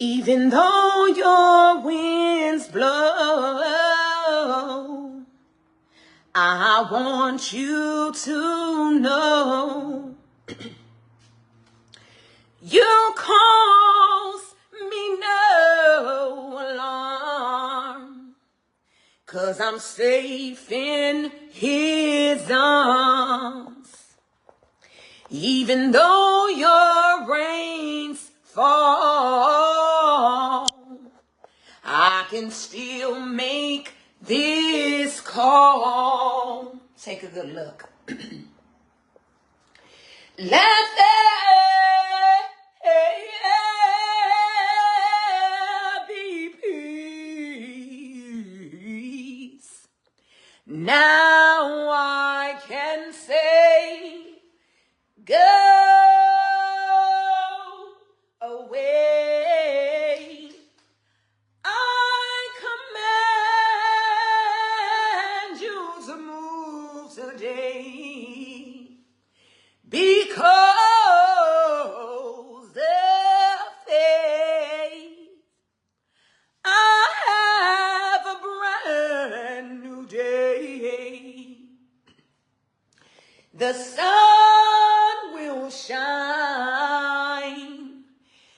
Even though your winds blow, I want you to know you cause me no alarm, 'cause I'm safe in his arms. Even though your rains fall, I can still make this call. Take a good look. Let there be peace. Now I can say, go away. I command you to move today, because of faith I have a brand new day. The sun will shine,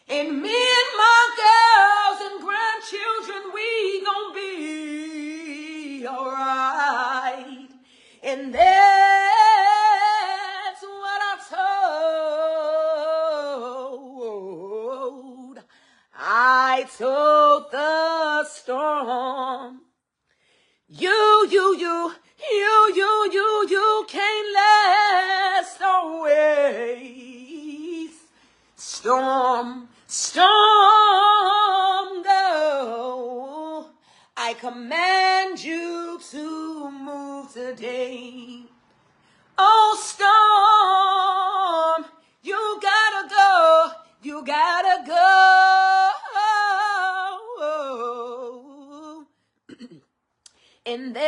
and me and my girls and grandchildren, we gon' be alright. And that's what I told. I told the storm, you can't last always. Storm, go. I command you to move today. Oh, storm, you gotta go. You gotta go. And that's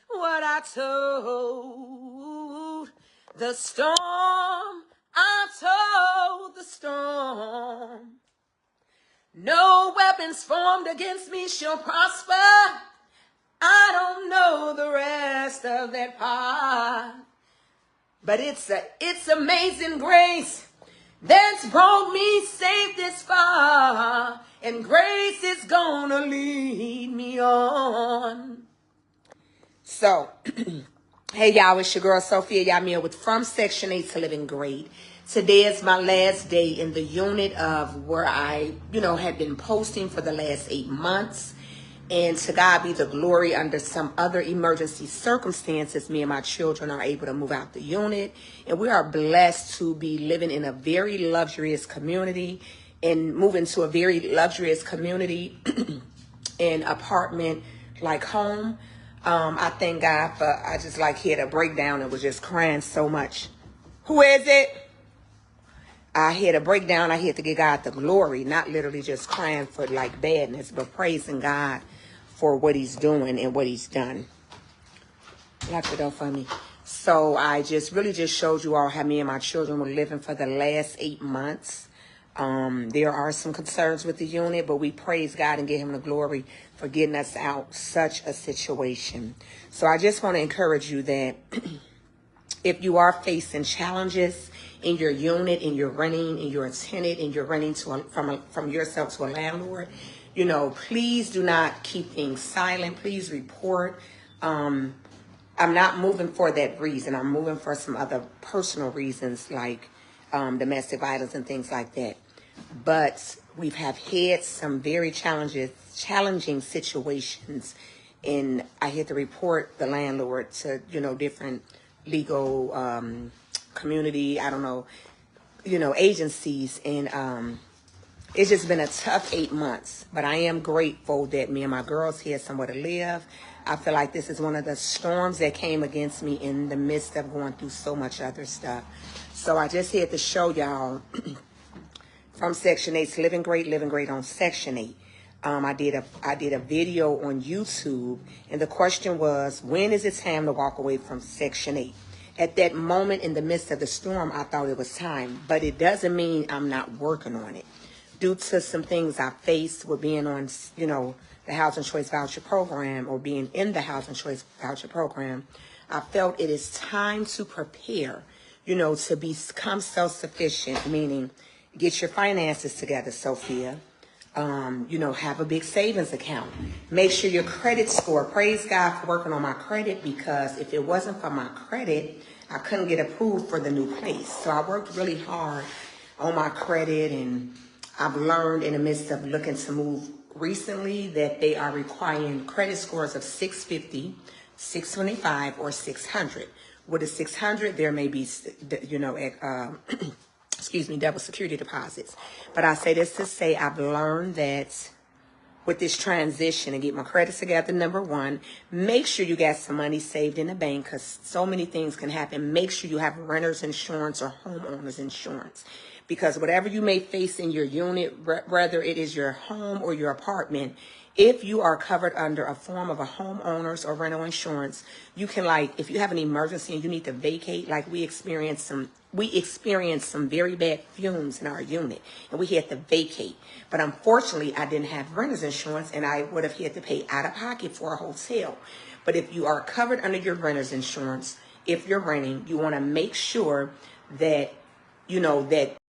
what I told the storm. I told the storm, no weapons formed against me shall prosper. I don't know the rest of that part, but it's amazing grace that's brought me safe this far, and grace is gonna lead me on. So, hey y'all, it's your girl Sophia. Y'all me with From Section 8 to Living Great. Today is my last day in the unit of where I, had been posting for the last 8 months. And to God be the glory, under some other emergency circumstances, me and my children are able to move out the unit. And we are blessed to be living in a very luxurious community and moving to a very luxurious community and apartment like home. I thank God for, I just had a breakdown and was just crying so much. Who is it? I had a breakdown. I had to give God the glory, not literally just crying for badness, but praising God for what he's doing and what he's done. Lock it up for me. So I really just showed you all how me and my children were living for the last 8 months. There are some concerns with the unit, but we praise God and give him the glory for getting us out such a situation. So I just want to encourage you that if you are facing challenges in your unit, and you're renting, and you're a tenant, and you're renting from yourself to a landlord, please do not keep things silent. Please report. I'm not moving for that reason. I'm moving for some other personal reasons, like domestic violence and things like that. But we have had some very challenging situations, and I had to report the landlord to, different legal community, agencies, and it's just been a tough 8 months, but I am grateful that me and my girls had somewhere to live. I feel like this is one of the storms that came against me in the midst of going through so much other stuff. So I just had to show y'all From Section 8 to Living Great on Section 8. I did a video on YouTube, and the question was, when is it time to walk away from Section 8? At that moment in the midst of the storm, I thought it was time, but it doesn't mean I'm not working on it. Due to some things I faced with being on, the Housing Choice Voucher Program, or being in the Housing Choice Voucher Program, I felt it is time to prepare, to become self-sufficient, meaning get your finances together, Sophia. Have a big savings account. Make sure your credit score, praise God for working on my credit, because if it wasn't for my credit, I couldn't get approved for the new place. So I worked really hard on my credit, and I've learned in the midst of looking to move recently that they are requiring credit scores of 650, 625, or 600. With a 600, there may be, double security deposits. But I say this to say I've learned that with this transition and get my credit together, number one, make sure you got some money saved in the bank, because so many things can happen. Make sure you have renter's insurance or homeowner's insurance, because whatever you may face in your unit, whether it is your home or your apartment, if you are covered under a form of a homeowner's or rental insurance, you can, if you have an emergency and you need to vacate, we experienced some very bad fumes in our unit, and we had to vacate. But unfortunately, I didn't have renter's insurance, and I would have had to pay out of pocket for a hotel. But if you are covered under your renter's insurance, if you're renting, you want to make sure that, that